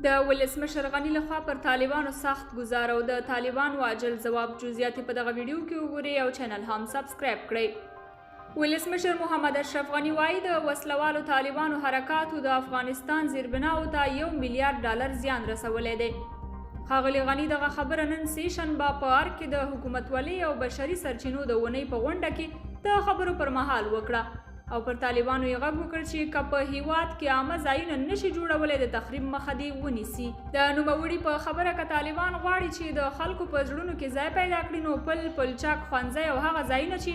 د ولسمشر غني لخوا پر طالبانو سخت گزار او د طالبانو عاجل ځواب جزئیات په دغه ویډیو کې وګورئ او چینل هم سبسکرایب کړئ. ولسمشر محمد اشرف غني وایي د وسلوالو طالبانو حرکاتو د افغانستان زیربناو ته $1 میلیارډ زیان رسولی دی. ښاغلي غني دغه خبره نن سه شنبه په ارګ کې د حکومتولۍ او بشري سرچینو د اونۍ په غونډه کې د خبرو پر مهال وکړه او پر طالبانو یې غږ وکړ چې که په هیواد کې عامه ځایونه نشي جوړولی د تخریب مخه دې ونیسي. د نوموړي په خبره که طالبان غواړي چې د خلکو په زړونو کې ځای پیدا کړي نو پل پلچک ښوونځی او هغه ځایونه چې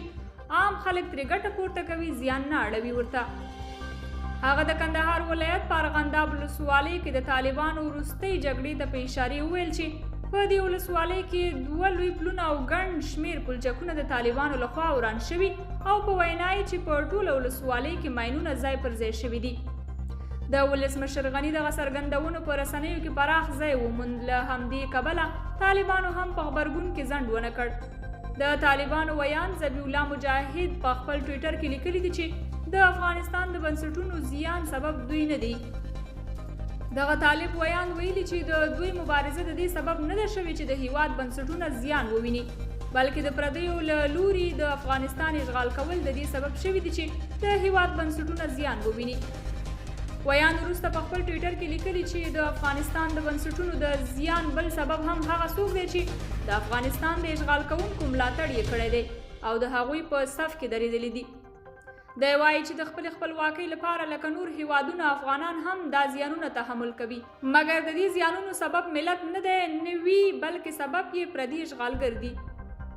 عام خلک ترې ګټه پورته کوي زیان نه اړوي ورته. هغه د کندهار ولایت په ارغنداب ولسوالۍ کې د طالبانو وروستۍ جګړې ته په اشارې وویل چې په دې ولسوالۍ کې 2 لوی پلونه او ګڼ شمېر پلچکونه د طالبانو لخوا وران شوي او په وینا یې چې په ټوله ولسوالۍ کې ماینونه ځای پر ځای شوي دي. د ولسمشر غني دغه څرګندونو په رسنیو کې پراخ ځای وموند. له همدې کبله طالبانو هم په غبرګون کې ځنډ ونه کړ. د طالبانو ویان ذبیح الله مجاهد په خپل ټویټر کې لیکلي دي چې د افغانستان د بنسټونو زیان سبب دوی نه دي. دغه طالب ویان ویلي چې د دوی مبارزه د دې سبب نه ده شوې چې د هیواد بنسټونه زیان وویني بلکې د پردیو له لوري د افغانستان اشغال کول د دې سبب شوي دي چې د هیواد بنسټونه زیان وویني. ویان وروسته په خپل ټویټر کې لیکلي چې د افغانستان د بنسټونو د زیان بل سبب هم هغه څوک دی چې د افغانستان د اشغال کوونکو ملاتړ یې کړی دی او د هغوی په صف کې درېدلی دي. دی وایي چې د خپل خپلواکۍ لپاره لکه نور هیوادونه افغانان هم دا زیانونه تحمل کوي مګر د دې زیانونو سبب ملت نه دی نوي بلکې سبب یې پردي اشغالګر دي.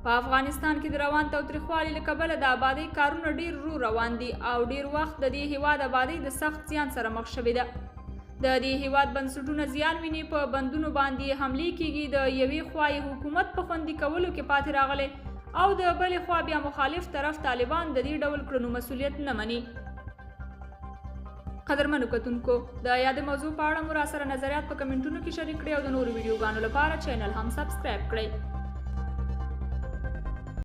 په افغانستان کې د روان تاوتریخوالي له کبله د آبادۍ کارونه ډیر رو روان دي او ډیر وخت د دې هیواد آبادۍ د سخت زیان سره مخ شوې ده. د دې هیواد بنسټونه زیان ویني په بندونو باندې حملې کیږي د یوې خوا حکومت په خوندي کولو کې پاتې راغلی او د بلې خوا بیا مخالف طرف طالبان د دې ډول کړنو مسؤلیت نه مني. قدرمنو کتونکو د یاد موضوع په اړه مو راسره نظریات په کمنټونو کې شریک کړئ او د نورو ویډیوګانو لپاره چینل هم سبسکرایب کړئ.